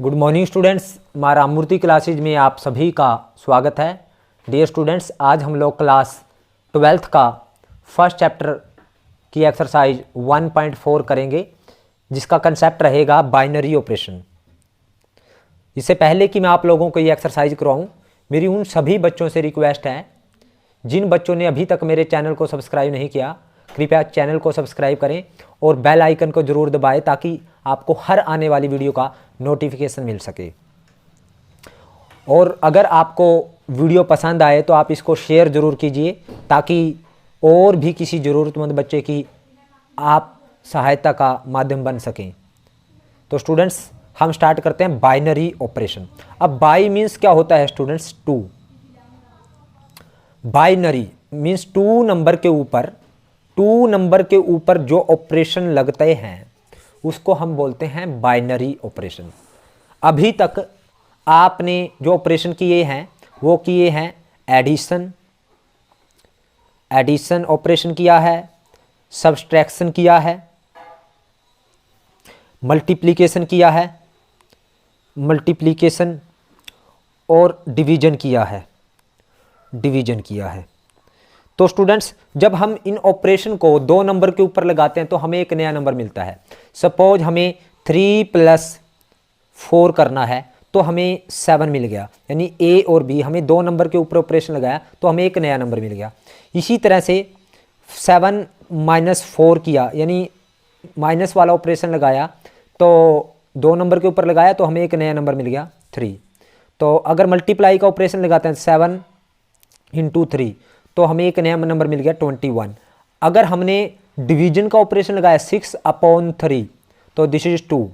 Good morning students, हमारा मूर्ति classes में आप सभी का स्वागत है। डियर स्टूडेंट्स, आज हम लोग क्लास 12th का फर्स्ट चैप्टर की एक्सरसाइज 1.4 करेंगे, जिसका कंसेप्ट रहेगा बाइनरी ऑपरेशन। इससे पहले कि मैं आप लोगों को ये एक्सरसाइज करवाऊँ, मेरी उन सभी बच्चों से रिक्वेस्ट है जिन बच्चों ने अभी तक मेरे चैनल को सब्सक्राइब नहीं किया, कृपया चैनल को सब्सक्राइब करें और बेल आइकन को ज़रूर दबाएं ताकि आपको हर आने वाली वीडियो का नोटिफिकेशन मिल सके। और अगर आपको वीडियो पसंद आए तो आप इसको शेयर ज़रूर कीजिए ताकि और भी किसी ज़रूरतमंद बच्चे की आप सहायता का माध्यम बन सकें। तो स्टूडेंट्स, हम स्टार्ट करते हैं बाइनरी ऑपरेशन। अब बाई मीन्स क्या होता है students? Two. Binary means two number के ऊपर जो ऑपरेशन लगते हैं उसको हम बोलते हैं बाइनरी ऑपरेशन। अभी तक आपने जो ऑपरेशन किए हैं वो किए हैं एडिशन ऑपरेशन किया है, सब्सट्रैक्शन किया है, मल्टीप्लिकेशन किया है, और डिवीजन किया है। तो स्टूडेंट्स, जब हम इन ऑपरेशन को दो नंबर के ऊपर लगाते हैं तो हमें एक नया नंबर मिलता है। सपोज हमें 3 + 4 करना है तो हमें 7 मिल गया, यानी ए और बी, हमें दो नंबर के ऊपर ऑपरेशन लगाया तो हमें एक नया नंबर मिल गया। इसी तरह से 7 - 4 किया, यानी माइनस वाला ऑपरेशन लगाया तो दो नंबर के ऊपर लगाया तो हमें एक नया नंबर मिल गया 3। तो अगर मल्टीप्लाई का ऑपरेशन लगाते हैं 7 × 3 तो हमें एक नया नंबर मिल गया 21। अगर हमने डिवीजन का ऑपरेशन लगाया 6/3 तो दिस इज 2।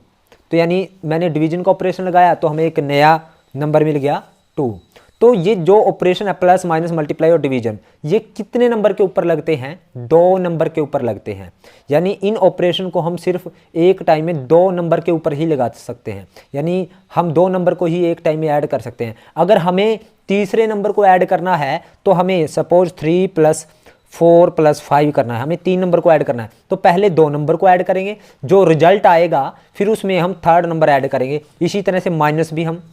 तो यानी मैंने डिवीजन का ऑपरेशन लगाया तो हमें एक नया नंबर मिल गया 2। तो ये जो ऑपरेशन है प्लस माइनस मल्टीप्लाई और डिवीजन, ये कितने नंबर के ऊपर लगते हैं? 2 नंबर के ऊपर लगते हैं। यानी इन ऑपरेशन को हम सिर्फ एक टाइम में 2 नंबर के ऊपर ही लगा सकते हैं, यानी हम 2 नंबर को ही एक टाइम में ऐड कर सकते हैं। अगर हमें तीसरे नंबर को ऐड करना है तो हमें सपोज 3 + 4 + 5 करना है, हमें 3 नंबर को ऐड करना है तो पहले 2 नंबर को ऐड करेंगे, जो रिजल्ट आएगा फिर उसमें हम थर्ड नंबर ऐड करेंगे। इसी तरह से माइनस भी, हम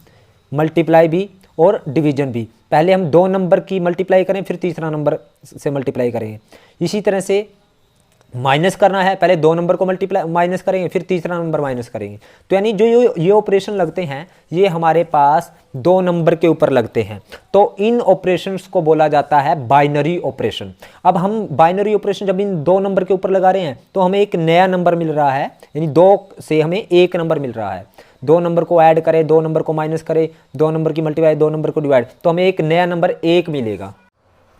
मल्टीप्लाई भी और डिवीजन भी, पहले हम 2 नंबर की मल्टीप्लाई करें फिर तीसरा नंबर से मल्टीप्लाई करेंगे। इसी तरह से माइनस करना है, पहले 2 नंबर को माइनस करेंगे फिर तीसरा नंबर माइनस करेंगे। तो यानी जो ये ऑपरेशन लगते हैं ये हमारे पास 2 नंबर के ऊपर लगते हैं। तो इन ऑपरेशंस को बोला जाता है बाइनरी ऑपरेशन। अब हम बाइनरी ऑपरेशन जब इन 2 नंबर के ऊपर लगा रहे हैं तो हमें एक नया नंबर मिल रहा है, यानी 2 से हमें एक नंबर मिल रहा है। 2 नंबर को ऐड करें, 2 नंबर को माइनस करें, 2 नंबर की मल्टीप्लाई, 2 नंबर को डिवाइड, तो हमें एक नया नंबर 1 मिलेगा।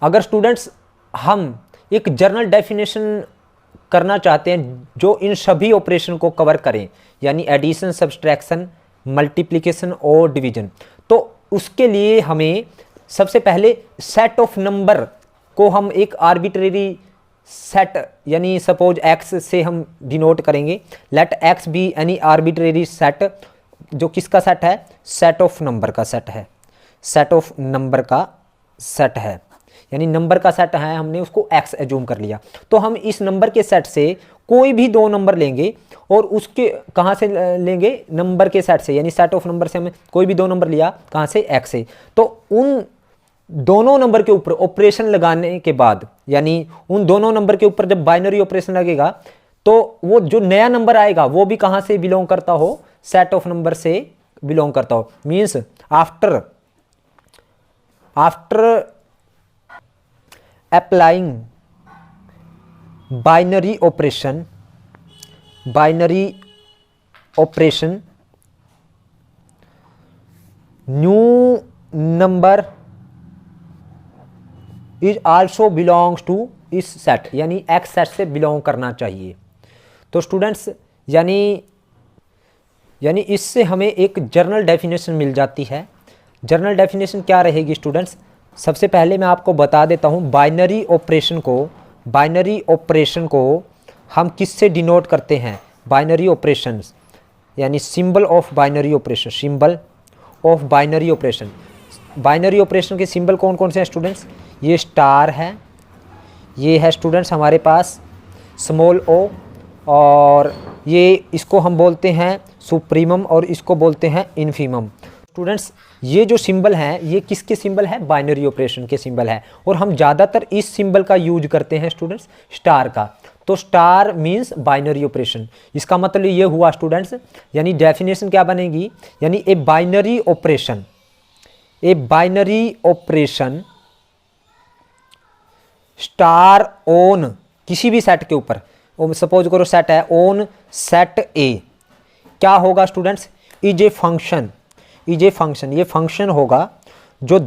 अगर स्टूडेंट्स हम एक जनरल डेफिनेशन करना चाहते हैं जो इन सभी ऑपरेशन को कवर करें, यानी एडिशन, सब्सट्रैक्शन, मल्टीप्लिकेशन और डिवीजन, तो उसके लिए हमें सबसे पहले सेट ऑफ नंबर को हम एक आर्बिट्रेरी सेट, यानी सपोज x से हम डिनोट करेंगे। Let x be any arbitrary set, जो किसका सेट है? सेट ऑफ नंबर का सेट है, यानी नंबर का सेट है, हमने उसको x एज्यूम कर लिया। तो हम इस नंबर के सेट से कोई भी 2 नंबर लेंगे और उसके कहाँ से लेंगे? नंबर के सेट से, यानी सेट ऑफ नंबर से हमें कोई भी 2 नंबर लिया, कहाँ से? x से। तो उन दोनों नंबर के ऊपर ऑपरेशन लगाने के बाद, यानी उन दोनों नंबर के ऊपर जब बाइनरी ऑपरेशन लगेगा तो वो जो नया नंबर आएगा वो भी कहाँ से बिलोंग करता हो? सेट ऑफ नंबर से बिलोंग करता हो। Means after applying binary operation, new number is also belongs to इस सेट, यानी x सेट से बिलोंग करना चाहिए। तो स्टूडेंट्स, यानी इससे हमें एक जनरल डेफिनेशन मिल जाती है। जनरल डेफिनेशन क्या रहेगी स्टूडेंट्स? सबसे पहले मैं आपको बता देता हूँ, बाइनरी ऑपरेशन को हम किससे डिनोट करते हैं? बाइनरी ऑपरेशंस, यानी symbol of binary operation. Binary operation के सिंबल कौन कौन से हैं स्टूडेंट्स? ये स्टार है, ये है स्टूडेंट्स हमारे पास स्मॉल ओ, और ये इसको हम बोलते हैं सुप्रीमम और इसको बोलते हैं इन्फीमम। स्टूडेंट्स ये जो सिंबल हैं ये किसके सिंबल है? बाइनरी ऑपरेशन के सिंबल है, और हम ज़्यादातर इस सिंबल का यूज करते हैं स्टूडेंट्स, स्टार का। तो स्टार मीन्स बाइनरी ऑपरेशन। इसका मतलब ये हुआ स्टूडेंट्स, यानी डेफिनेशन क्या बनेगी, यानी ए binary operation, A binary operation star on किसी भी सेट के ऊपर, सपोज करो सेट है ऑन सेट ए, क्या होगा students? Is a function, is a function, ये फंक्शन होगा जो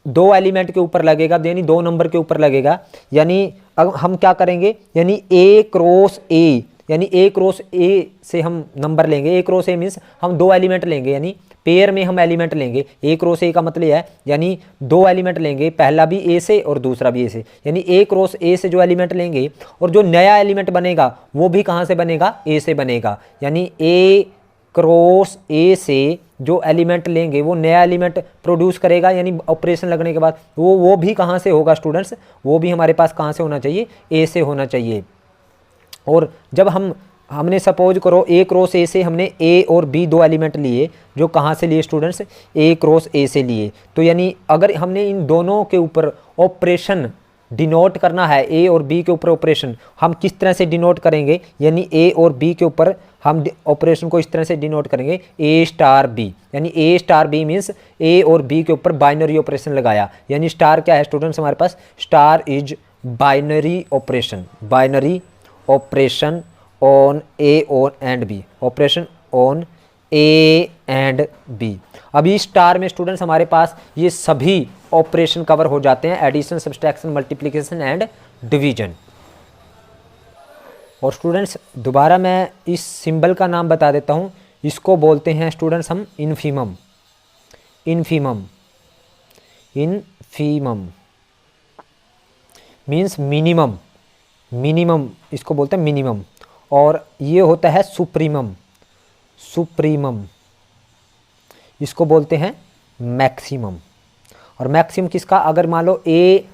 दो एलिमेंट के ऊपर लगेगा, यानी 2 नंबर के ऊपर लगेगा। यानी अब हम क्या करेंगे, यानी ए क्रॉस ए, यानी ए क्रॉस ए से हम नंबर लेंगे। ए क्रॉस ए मीन्स हम 2 एलिमेंट लेंगे, यानी पेयर में हम एलिमेंट लेंगे। ए क्रॉस ए का मतलब है यानी 2 एलिमेंट लेंगे, पहला भी ए से और दूसरा भी ए से, यानी ए क्रॉस ए से जो एलिमेंट लेंगे, और जो नया एलिमेंट बनेगा वो भी कहाँ से बनेगा? ए से बनेगा। यानी ए क्रॉस ए से जो एलिमेंट लेंगे वो नया एलिमेंट प्रोड्यूस करेगा, यानी ऑपरेशन लगने के बाद वो भी कहाँ से होगा स्टूडेंट्स? वो भी हमारे पास कहाँ से होना चाहिए? ए से होना चाहिए। और जब हमने सपोज करो ए क्रॉस ए से हमने ए और बी 2 एलिमेंट लिए, जो कहाँ से लिए स्टूडेंट्स? ए क्रॉस ए से लिए। तो यानी अगर हमने इन दोनों के ऊपर ऑपरेशन डिनोट करना है, ए और बी के ऊपर ऑपरेशन, हम किस तरह से डिनोट करेंगे? यानी ए और बी के ऊपर हम ऑपरेशन को इस तरह से डिनोट करेंगे, ए स्टार बी, यानी ए स्टार बी मीन्स ए और बी के ऊपर बाइनरी ऑपरेशन लगाया। यानी स्टार क्या है स्टूडेंट्स हमारे पास? Star is binary operation, binary operation on A और and B, operation on A and B. अभी स्टार में स्टूडेंट्स हमारे पास ये सभी ऑपरेशन कवर हो जाते हैं, addition, subtraction, multiplication and division. और स्टूडेंट्स दोबारा मैं इस सिंबल का नाम बता देता हूँ, इसको बोलते हैं स्टूडेंट्स हम infimum, infimum, infimum means minimum, minimum इसको बोलते हैं मिनिमम। और ये होता है सुप्रीमम, सुप्रीमम इसको बोलते हैं मैक्सिमम। और मैक्सिमम किसका? अगर मान लो ए,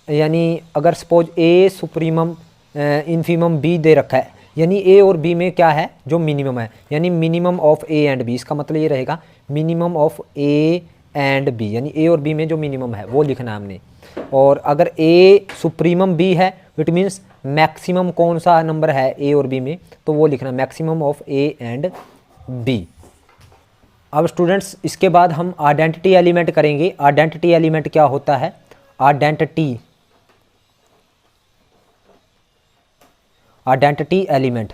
यानी अगर सपोज ए सुप्रीमम इन्फीमम बी दे रखा है, यानी ए और बी में क्या है? जो मिनिमम है, यानी minimum of A and B. इसका मतलब ये रहेगा minimum of A and B, यानी ए और बी में जो मिनिमम है वो लिखना है हमने। और अगर ए सुप्रीमम बी है इट मीन्स मैक्सिमम कौन सा नंबर है ए और बी में, तो वो लिखना maximum of A and B. अब स्टूडेंट्स इसके बाद हम आइडेंटिटी एलिमेंट करेंगे। आइडेंटिटी एलिमेंट क्या होता है? Identity, identity element.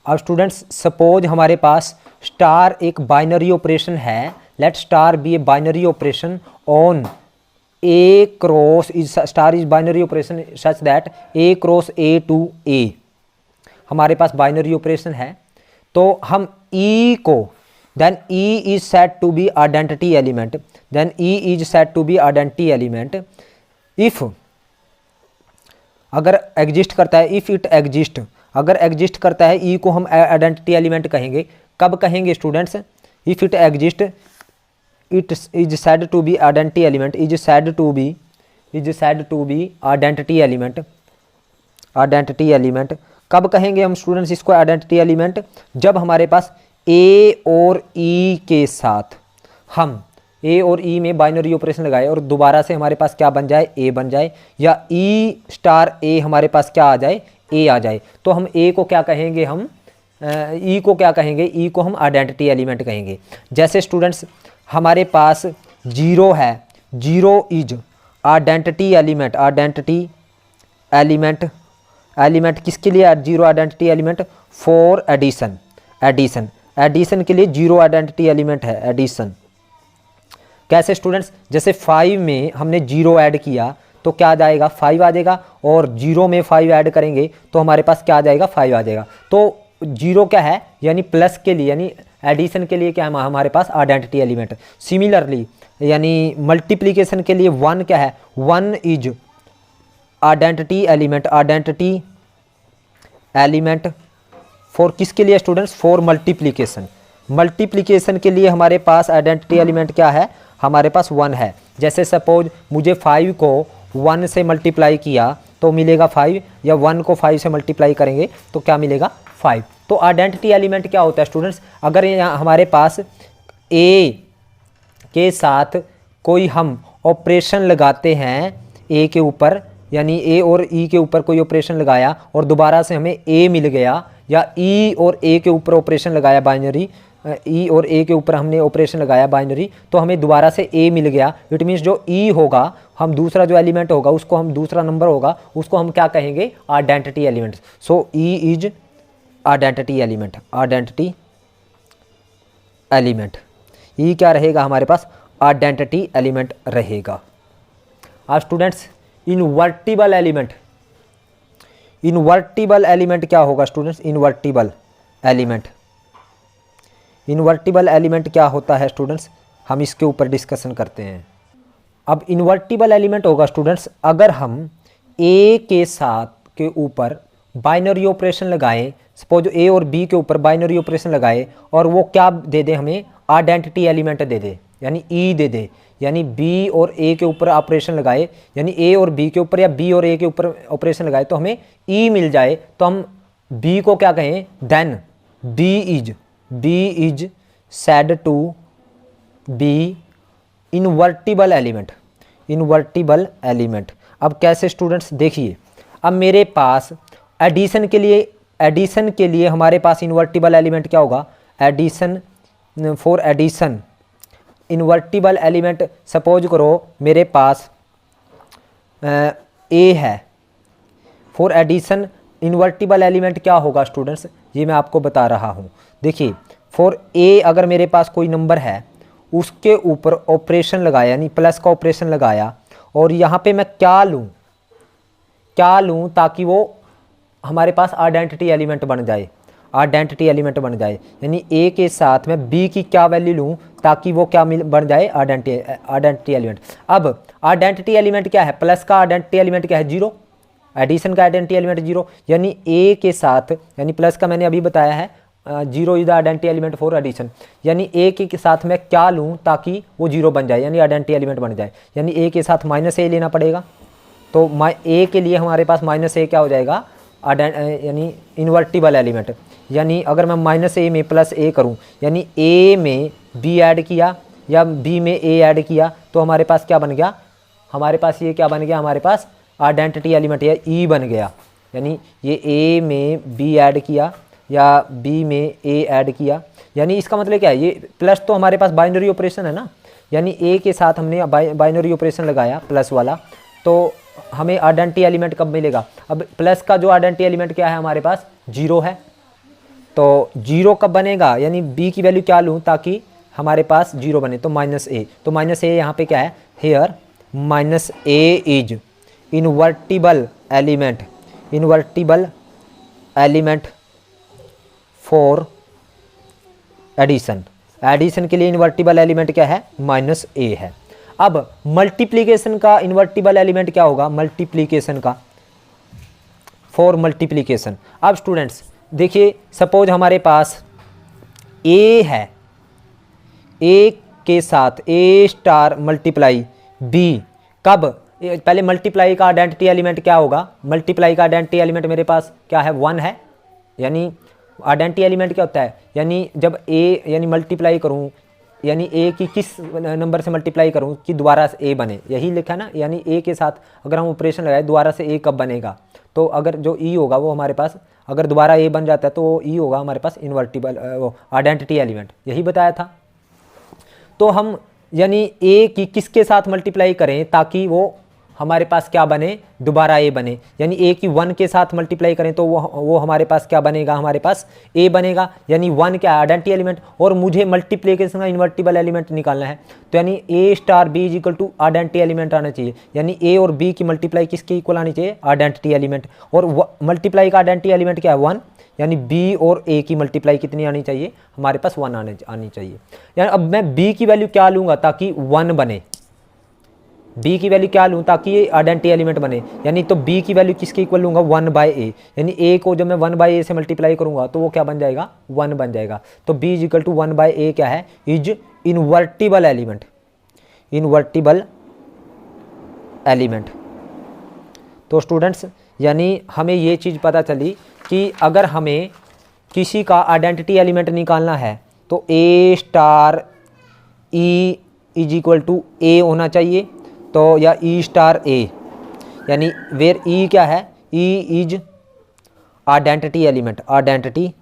अब स्टूडेंट्स सपोज हमारे पास स्टार एक बाइनरी ऑपरेशन है, let star be a binary operation on A cross is, star is binary operation such that A cross A to A, हमारे पास बाइनरी ऑपरेशन है। तो हम ई को, then E is said to be identity element, then E is said to be identity element if, अगर exist करता है, if it exist, अगर एग्जिस्ट करता है ई को हम आइडेंटिटी एलिमेंट कहेंगे। कब कहेंगे students? If it exist, it is said to be identity element, is said to be, is said to be identity element, identity element. कब कहेंगे हम स्टूडेंट्स इसको आइडेंटिटी एलिमेंट? जब हमारे पास ए और ई के साथ हम ए और ई में बाइनरी ऑपरेशन लगाए और दोबारा से हमारे पास क्या बन जाए? ए बन जाए, या ई स्टार ए हमारे पास क्या आ जाए? ए आ जाए। तो हम ए को क्या कहेंगे? हम ई को क्या कहेंगे? ई को हम आइडेंटिटी एलिमेंट कहेंगे। जैसे स्टूडेंट्स हमारे पास 0 है, 0 is identity element, identity element, element किसके लिए 0 identity element? For addition, addition, addition के लिए 0 आइडेंटिटी एलिमेंट है, एडिशन। कैसे स्टूडेंट्स? जैसे 5 में हमने 0 ऐड किया तो क्या आ जाएगा? 5 आ जाएगा, और 0 में 5 ऐड करेंगे तो हमारे पास क्या आ जाएगा? 5 आ जाएगा। तो 0 क्या है? यानी प्लस के लिए, यानी एडिशन के लिए क्या है हमारे पास? Identity element. सिमिलरली यानी मल्टीप्लिकेशन के लिए 1 क्या है? 1 is identity element, identity element for किसके लिए स्टूडेंट्स? For multiplication. मल्टीप्लिकेशन के लिए हमारे पास आइडेंटिटी एलिमेंट क्या है? हमारे पास 1 है। जैसे सपोज मुझे 5 को 1 से मल्टीप्लाई किया तो मिलेगा 5, या 1 को 5 से मल्टीप्लाई करेंगे तो क्या मिलेगा 5। तो आइडेंटिटी एलिमेंट क्या होता है स्टूडेंट्स, अगर यहाँ हमारे पास ए के साथ कोई हम ऑपरेशन लगाते हैं ए के ऊपर, यानी ए और ई के ऊपर कोई ऑपरेशन लगाया और दोबारा से हमें ए मिल गया, या ई और ए के ऊपर ऑपरेशन लगाया बाइनरी, ई और ए के ऊपर हमने ऑपरेशन लगाया बाइनरी, तो हमें दोबारा से ए मिल गया। इट मीन्स जो ई होगा, हम दूसरा जो एलिमेंट होगा उसको हम, दूसरा नंबर होगा उसको हम क्या कहेंगे, identity element. So E is identity element, identity element. E क्या रहेगा हमारे पास, आइडेंटिटी एलिमेंट रहेगा। अब students invertible element, invertible element क्या होगा students, invertible element, invertible element क्या होता है स्टूडेंट्स, हम इसके ऊपर डिस्कशन करते हैं। अब इनवर्टिबल एलिमेंट होगा स्टूडेंट्स अगर हम ए के साथ के ऊपर बाइनरी ऑपरेशन लगाएं, सपोज ए और बी के ऊपर बाइनरी ऑपरेशन लगाए और वो क्या दे दे, हमें आइडेंटिटी एलिमेंट दे दे, यानी ई दे दे, यानी बी और ए के ऊपर ऑपरेशन लगाए, यानी ए और बी के ऊपर या बी और ए के ऊपर ऑपरेशन लगाए तो हमें ई मिल जाए, तो हम बी को क्या कहें, then B is said to be invertible element, invertible element. अब कैसे स्टूडेंट्स देखिए, अब मेरे पास एडिशन के लिए हमारे पास इनवर्टिबल एलिमेंट क्या होगा, addition, for addition invertible element, suppose करो मेरे पास ए है, फॉर एडिशन इनवर्टिबल एलिमेंट क्या होगा स्टूडेंट्स, ये मैं आपको बता रहा हूँ। देखिए फॉर ए अगर मेरे पास कोई नंबर है उसके ऊपर ऑपरेशन लगाया, यानी प्लस का ऑपरेशन लगाया, और यहाँ पे मैं क्या लूँ ताकि वो हमारे पास आइडेंटिटी एलिमेंट बन जाए, आइडेंटिटी एलिमेंट बन जाए, यानी ए के साथ मैं बी की क्या वैल्यू लूँ ताकि वो क्या बन जाए, आइडेंटिटी एलिमेंट। अब आइडेंटिटी एलिमेंट क्या है, प्लस का आइडेंटिटी एलिमेंट क्या है, 0, एडिशन का आइडेंटिटी एलिमेंट 0, यानी ए के साथ, यानी प्लस का मैंने अभी बताया है 0 is the identity element for addition, यानी ए के साथ मैं क्या लूँ ताकि वो 0 बन जाए, यानी आइडेंटिटी एलिमेंट बन जाए, यानी ए के साथ -a लेना पड़ेगा, तो ए के लिए हमारे पास -a क्या हो जाएगा, यानी इन्वर्टिबल एलिमेंट। यानी अगर मैं -a में +a करूं, यानी a में b ऐड किया या b में a ऐड किया तो हमारे पास क्या बन गया, हमारे पास ये क्या बन गया, हमारे पास आइडेंटिटी एलिमेंट या e बन गया। यानी ये a में b ऐड किया या b में a ऐड किया, यानी इसका मतलब क्या है, ये प्लस तो हमारे पास बाइनरी ऑपरेशन है ना, यानी a के साथ हमने बाइनरी ऑपरेशन लगाया प्लस वाला, तो हमें आइडेंटिटी एलिमेंट कब मिलेगा। अब प्लस का जो आइडेंटिटी एलिमेंट क्या है हमारे पास 0 है, तो 0 कब बनेगा, यानी b की वैल्यू क्या लूँ ताकि हमारे पास 0 बने, तो -a, तो -a यहाँ पे क्या है, here -a is invertible element, invertible element for addition, addition के लिए इन्वर्टिबल एलिमेंट क्या है, -a है। अब मल्टीप्लिकेशन का इन्वर्टिबल एलिमेंट क्या होगा, मल्टीप्लिकेशन का, फॉर मल्टीप्लिकेशन। अब स्टूडेंट्स देखिए सपोज हमारे पास a है, a के साथ a* मल्टीप्लाई b, कब, पहले मल्टीप्लाई का आइडेंटिटी एलिमेंट क्या होगा, मल्टीप्लाई का आइडेंटिटी एलिमेंट मेरे पास क्या है, 1 है, यानी आइडेंटिटी एलिमेंट क्या होता है, यानी जब a यानी मल्टीप्लाई करूं, यानी a की किस नंबर से मल्टीप्लाई करूं कि दोबारा से a बने, यही लिखा ना, यानी a के साथ अगर हम ऑपरेशन लगाए दोबारा से a कब बनेगा, तो अगर जो e होगा वो हमारे पास, अगर दोबारा a बन जाता है तो वो e होगा हमारे पास इन्वर्टिबल वो आइडेंटिटी एलिमेंट, यही बताया था। तो हम यानी a की किसके साथ मल्टीप्लाई करें ताकि वो हमारे पास क्या बने, दोबारा a बने, यानी a की 1 के साथ मल्टीप्लाई करें तो वो हमारे पास क्या बनेगा, हमारे पास a बनेगा, यानी 1 क्या है, आइडेंटिटी एलिमेंट, और मुझे मल्टीप्लिकेशन का इन्वर्टिबल एलिमेंट निकालना है, तो यानी a* b is equal to identity element आना चाहिए, यानी a और b की मल्टीप्लाई किसके इक्वल आनी चाहिए, आइडेंटिटी एलिमेंट, और मल्टीप्लाई का आइडेंटिटी एलिमेंट क्या है, 1, यानी b और a की मल्टीप्लाई कितनी आनी चाहिए, हमारे पास 1 आनी चाहिए। यानी अब मैं b की वैल्यू क्या लूँगा ताकि 1 बने, b की वैल्यू क्या लूँ ताकि ये आइडेंटिटी एलिमेंट बने, यानी तो b की वैल्यू किसके इक्वल लूँगा, 1/a, यानी a को जब मैं 1/a से मल्टीप्लाई करूँगा तो वो क्या बन जाएगा, 1 बन जाएगा, तो b is equal to 1/a क्या है, is invertible element, invertible element. तो स्टूडेंट्स यानी हमें ये चीज़ पता चली कि अगर हमें किसी का आइडेंटिटी एलिमेंट निकालना है तो A star E is equal to A होना चाहिए, तो या ई स्टार ए, यानी वेयर ई क्या है, E is identity element, identity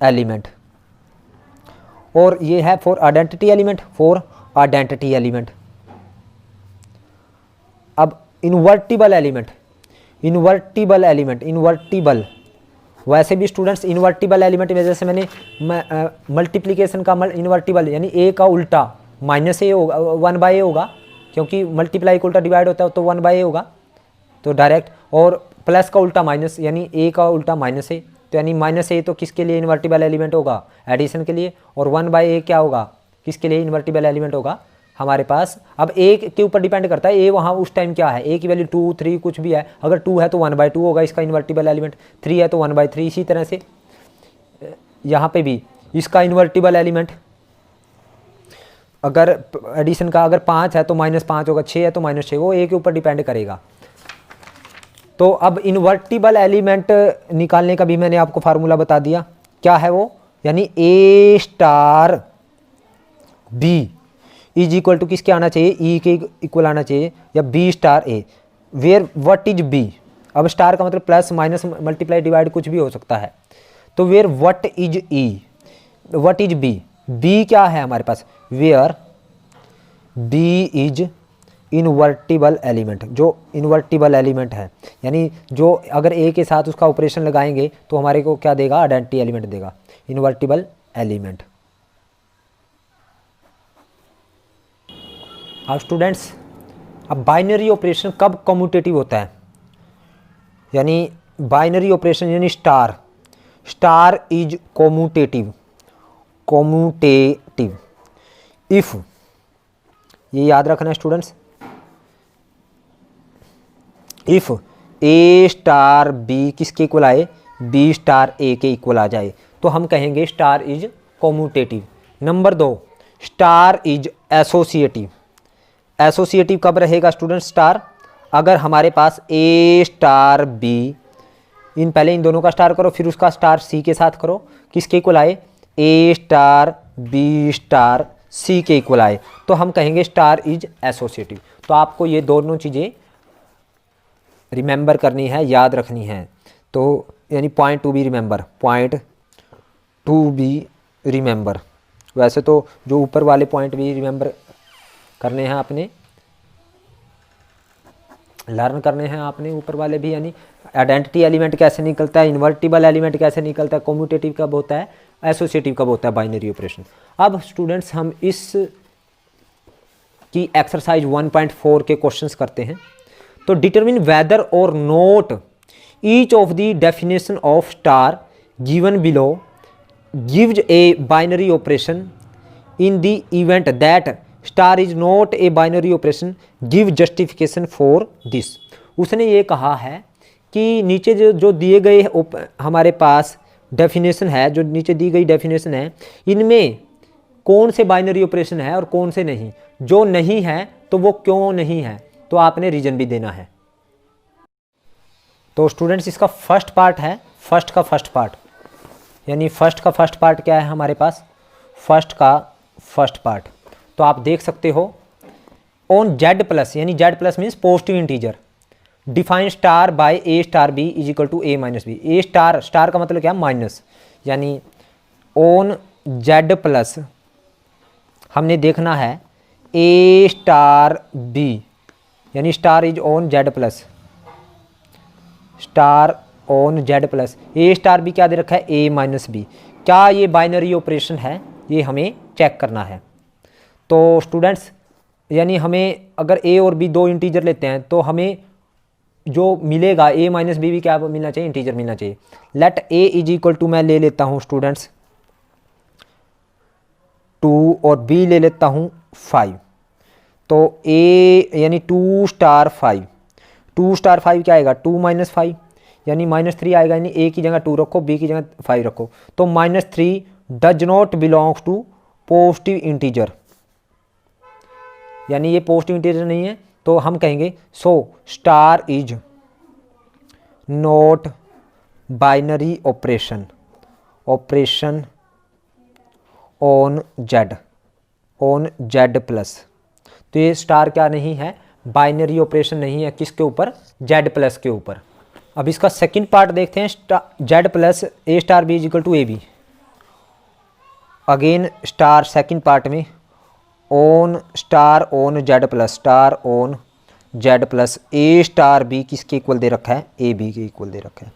element, और ये है for identity element, for identity element. अब invertible element, invertible element, invertible, वैसे भी स्टूडेंट्स इन्वर्टिबल एलिमेंट में जैसे मैंने मल्टीप्लिकेशन का इन्वर्टिबल यानी ए का उल्टा माइनस ए होगा, 1/a होगा, क्योंकि मल्टीप्लाई का उल्टा डिवाइड होता है तो 1/a होगा, तो डायरेक्ट, और प्लस का उल्टा माइनस यानी ए का उल्टा माइनस ए, तो यानी माइनस ए तो किसके लिए इन्वर्टिबल एलिमेंट होगा, एडिशन के लिए, और 1/a क्या होगा, किसके लिए इन्वर्टिबल एलिमेंट होगा हमारे पास। अब ए के ऊपर डिपेंड करता है, ए वहाँ उस टाइम क्या है, ए की वैल्यू 2, 3 कुछ भी है, अगर 2 है तो 1/2 होगा इसका इन्वर्टिबल एलिमेंट, 3 है तो 1/3, इसी तरह से यहाँ पे भी इसका इन्वर्टिबल एलिमेंट, अगर एडिशन का अगर 5 है तो -5 होगा, 6 है तो -6, वो ए के ऊपर डिपेंड करेगा। तो अब इन्वर्टिबल एलिमेंट निकालने का भी मैंने आपको फार्मूला बता दिया, क्या है वो, यानी A star B is equal to किसके आना चाहिए, ई के इक्वल आना चाहिए, या B star A, where what is B. अब स्टार का मतलब प्लस माइनस मल्टीप्लाई डिवाइड कुछ भी हो सकता है, तो where what is E, what is B, B क्या है हमारे पास, where B is invertible element, जो इन्वर्टिबल एलिमेंट है, यानी जो अगर ए के साथ उसका ऑपरेशन लगाएंगे तो हमारे को क्या देगा, आइडेंटिटी एलिमेंट देगा, इन्वर्टिबल एलिमेंट। अब स्टूडेंट्स, अब बाइनरी ऑपरेशन कब कम्यूटेटिव होता है, यानी बाइनरी ऑपरेशन यानी star, star is commutative, commutative if, ये याद रखना है students, if A star B किसके इक्वल आए, बी स्टार ए के इक्वल आ जाए तो हम कहेंगे star is commutative. Number 2, star is associative. Associative कब रहेगा स्टूडेंट स्टार, अगर हमारे पास ए स्टार बी, इन पहले इन दोनों का स्टार करो फिर उसका स्टार सी के साथ करो, किसके इक्वल आए, ए स्टार बी स्टार सी के इक्वल आए तो हम कहेंगे स्टार इज एसोसिएटिव। तो आपको ये दोनों चीज़ें रिमेंबर करनी है, याद रखनी है, तो यानी point to be remember, point to be remember. वैसे तो जो ऊपर वाले पॉइंट भी रिमेंबर करने हैं आपने, लर्न करने हैं आपने ऊपर वाले भी, यानी आइडेंटिटी एलिमेंट कैसे निकलता है, इन्वर्टिबल एलिमेंट कैसे निकलता है, कम्यूटेटिव कब होता है, एसोसिएटिव कब होता है, बाइनरी ऑपरेशन। अब स्टूडेंट्स हम इस की एक्सरसाइज 1.4 के क्वेश्चंस करते हैं। तो डिटरमिन वेदर और note each of the definition of star given below gives A binary operation in the event that star is not a binary operation give justification for this. उसने ये कहा है कि नीचे जो दिए गए हमारे पास डेफिनेशन है, जो नीचे दी गई डेफिनेशन है, इनमें कौन से बाइनरी ऑपरेशन है और कौन से नहीं, जो नहीं है तो वो क्यों नहीं है, तो आपने रीजन भी देना है। तो स्टूडेंट्स इसका फर्स्ट पार्ट है, फर्स्ट का फर्स्ट पार्ट, यानी फर्स्ट का फर्स्ट पार्ट क्या है हमारे पास, फर्स्ट का फर्स्ट पार्ट, तो आप देख सकते हो ऑन जेड प्लस, यानी Z plus means positive integer, define star by A star B is equal to A minus B. A star, star का मतलब क्या, माइनस, यानी ऑन जेड प्लस हमने देखना है ए स्टार बी, यानी star is on Z plus, star on Z plus, A star B क्या दे रखा है, ए माइनस बी, क्या ये बाइनरी ऑपरेशन है, ये हमें चेक करना है। तो स्टूडेंट्स यानी हमें अगर ए और बी दो इंटीजर लेते हैं तो हमें जो मिलेगा ए माइनस बी भी क्या मिलना चाहिए, इंटीजर मिलना चाहिए। Let A is equal to, मैं ले लेता हूँ स्टूडेंट्स 2 और बी ले लेता हूँ 5, तो ए यानी 2 स्टार 5, 2 स्टार 5 क्या आएगा, 2 माइनस 5 यानी -3 आएगा, यानी ए की जगह 2 रखो, बी की जगह 5 रखो, तो -3 does not belongs to positive integer, यानी ये पॉजिटिव इंटीजर नहीं है, तो हम कहेंगे so star is not binary operation on Z plus. तो ये स्टार क्या नहीं है, बाइनरी ऑपरेशन नहीं है, किसके ऊपर, जेड प्लस के ऊपर। अब इसका सेकंड पार्ट देखते हैं, Z plus A star B is equal to A B. Again star second part में star on Z plus A star B किसके इक्वल दे रखा है, ए बी के इक्वल दे रखा है।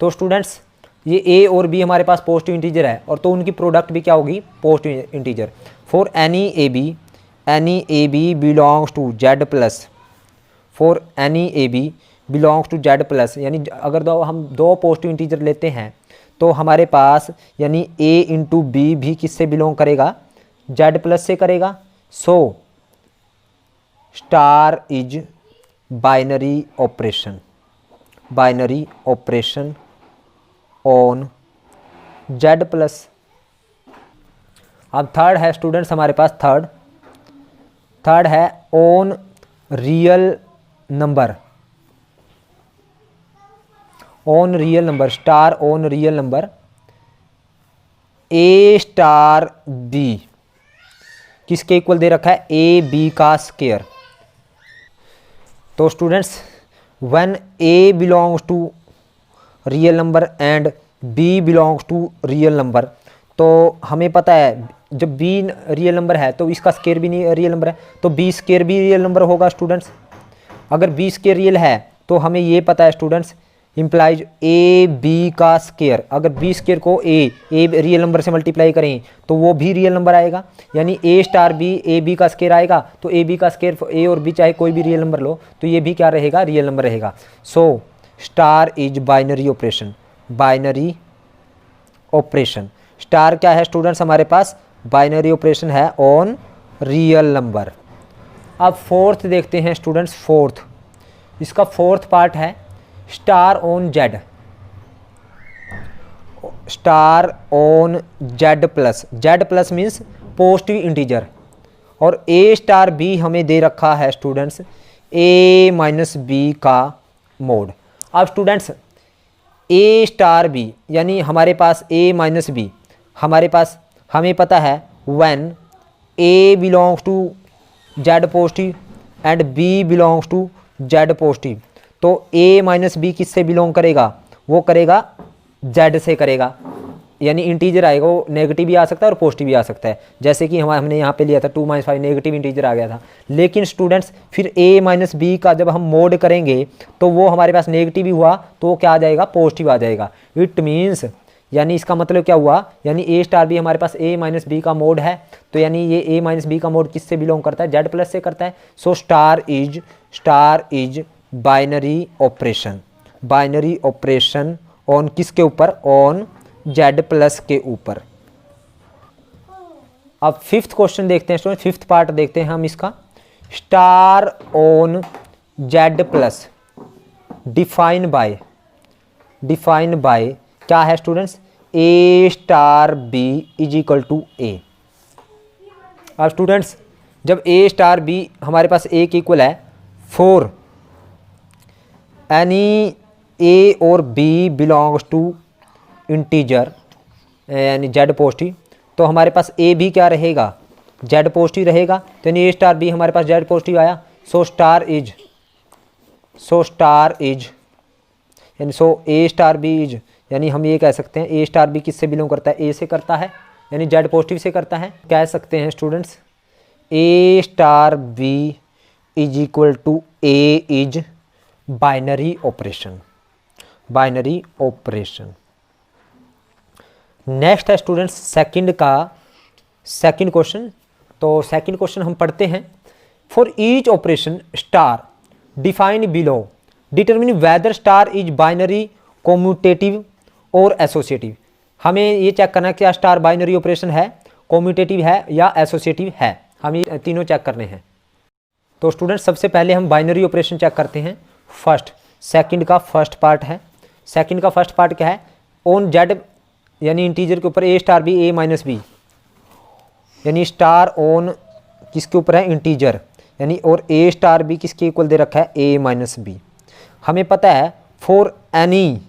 तो स्टूडेंट्स ये ए और बी हमारे पास पॉजिटिव इंटीजर है, और तो उनकी प्रोडक्ट भी क्या होगी, positive integer. For any A B belongs to Z plus, for any A B belongs to Z plus, यानी अगर हम दो पॉजिटिव इंटीजर लेते हैं तो हमारे पास यानी ए इंटू बी भी किससे बिलोंग करेगा, जेड प्लस से करेगा। So star is binary operation on Z plus. अब थर्ड है स्टूडेंट्स हमारे पास, थर्ड है on real number, star on real number A star B किसके इक्वल दे रखा है, ए बी का स्क्वायर। तो students when A belongs to real number and B belongs to real number, तो हमें पता है जब बी रियल नंबर है तो इसका स्क्वायर भी नहीं रियल नंबर है, तो बी स्क्वायर भी रियल नंबर होगा स्टूडेंट्स। अगर बी स्क्वायर रियल है तो हमें ये पता है स्टूडेंट्स, इम्प्लाइज ए बी का स्क्वायर, अगर बी स्क्वायर को ए रियल नंबर से मल्टीप्लाई करें तो वो भी रियल नंबर आएगा, यानी A star be A B का स्क्वायर आएगा, तो ए बी का स्क्वायर ए और बी चाहे कोई भी रियल नंबर लो तो ये भी क्या रहेगा, रियल नंबर रहेगा। So star is binary operation. Star क्या है स्टूडेंट्स हमारे पास, बाइनरी ऑपरेशन है ऑन रियल नंबर। अब फोर्थ देखते हैं स्टूडेंट्स, इसका फोर्थ पार्ट है star on Z plus means positive integer, और ए स्टार बी हमें दे रखा है स्टूडेंट्स ए माइनस बी का मोड। अब स्टूडेंट्स ए स्टार बी यानी हमारे पास ए माइनस बी, हमें पता है when A belongs to Z positive and B belongs to Z positive, तो ए माइनस बी किससे बिलोंग करेगा, वो करेगा जेड से करेगा, यानी इंटीजर आएगा, वो नेगेटिव भी आ सकता है और पॉजिटिव भी आ सकता है। जैसे कि हमने यहाँ पे लिया था 2 - 5 नेगेटिव इंटीजर आ गया था, लेकिन स्टूडेंट्स फिर ए माइनस बी का जब हम मोड करेंगे तो वो हमारे पास नेगेटिव भी हुआ तो वो क्या आ जाएगा, पॉजिटिव आ जाएगा। इट मीन्स यानी इसका मतलब क्या हुआ, यानी ए स्टार बी हमारे पास ए माइनस बी का मोड है, तो यानी ये ए माइनस बी का मोड किससे बिलोंग करता है, जेड प्लस से करता है। So star is binary operation on किसके ऊपर, ऑन जेड प्लस के ऊपर। अब फिफ्थ क्वेश्चन देखते हैं स्टूडेंट, फिफ्थ पार्ट देखते हैं हम इसका, star on Z plus define by क्या है students, A star B is equal to A. अब स्टूडेंट्स जब ए स्टार बी हमारे पास ए के इक्वल है, फोर एनी ए और बी बिलोंग्स टू इंटीजर यानी जेड पॉजिटिव, तो हमारे पास ए भी क्या रहेगा, जेड पॉजिटिव रहेगा, तो यानी ए स्टार बी हमारे पास जेड पॉजिटिव आया। सो स्टार इज यानी ए स्टार बी इज, यानी हम ये कह सकते हैं ए स्टार बी किससे बिलोंग करता है, ए से करता है, यानी जेड पॉजिटिव से करता है। कह सकते हैं students A star B is equal to A is binary operation. Next है स्टूडेंट्स सेकंड क्वेश्चन। तो सेकंड क्वेश्चन हम पढ़ते हैं, for each operation star define below determine whether star is binary, commutative और एसोसिएटिव। हमें ये चेक करना है क्या स्टार बाइनरी ऑपरेशन है, कॉम्यूटेटिव है या एसोसिएटिव है, हम ये तीनों चेक करने हैं। तो स्टूडेंट्स सबसे पहले हम बाइनरी ऑपरेशन चेक करते हैं। सेकंड का फर्स्ट पार्ट है। सेकंड का फर्स्ट पार्ट क्या है, ऑन जेड यानी इंटीजर के ऊपर ए star be A minus B, यानी स्टार ऑन किसके ऊपर है, इंटीजर, यानी और ए स्टार बी किसके इक्वल दे रखा है, ए माइनस बी। हमें पता है फॉर एनी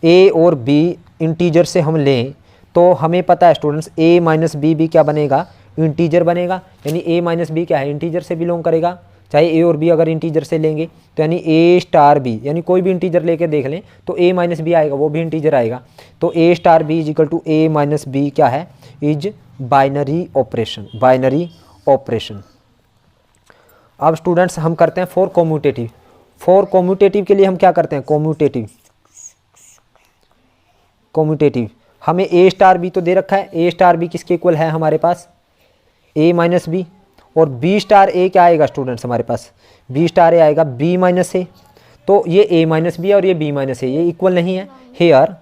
ए और बी इंटीजर से हम लें तो हमें पता है स्टूडेंट्स ए माइनस बी भी क्या बनेगा, इंटीजर बनेगा। यानी ए माइनस बी क्या है, इंटीजर से बिलोंग करेगा। चाहे ए और बी अगर इंटीजर से लेंगे तो यानी ए स्टार बी, यानी कोई भी इंटीजर लेके देख लें तो ए माइनस बी आएगा, वो भी इंटीजर आएगा। तो A star B is equal to A minus B क्या है, is binary operation, binary operation. अब स्टूडेंट्स हम करते हैं फॉर कॉम्यूटेटिव। फॉर कॉम्यूटेटिव के लिए हम क्या करते हैं, कॉम्यूटेटिव, कॉम्यूटेटिव हमें ए स्टार बी तो दे रखा है, ए स्टार बी किसके इक्वल है हमारे पास, ए माइनस बी, और बी स्टार ए क्या आएगा स्टूडेंट्स हमारे पास, बी स्टार ए आएगा बी माइनस ए। तो ये ए माइनस बी और ये बी माइनस ए, ये इक्वल नहीं है। Here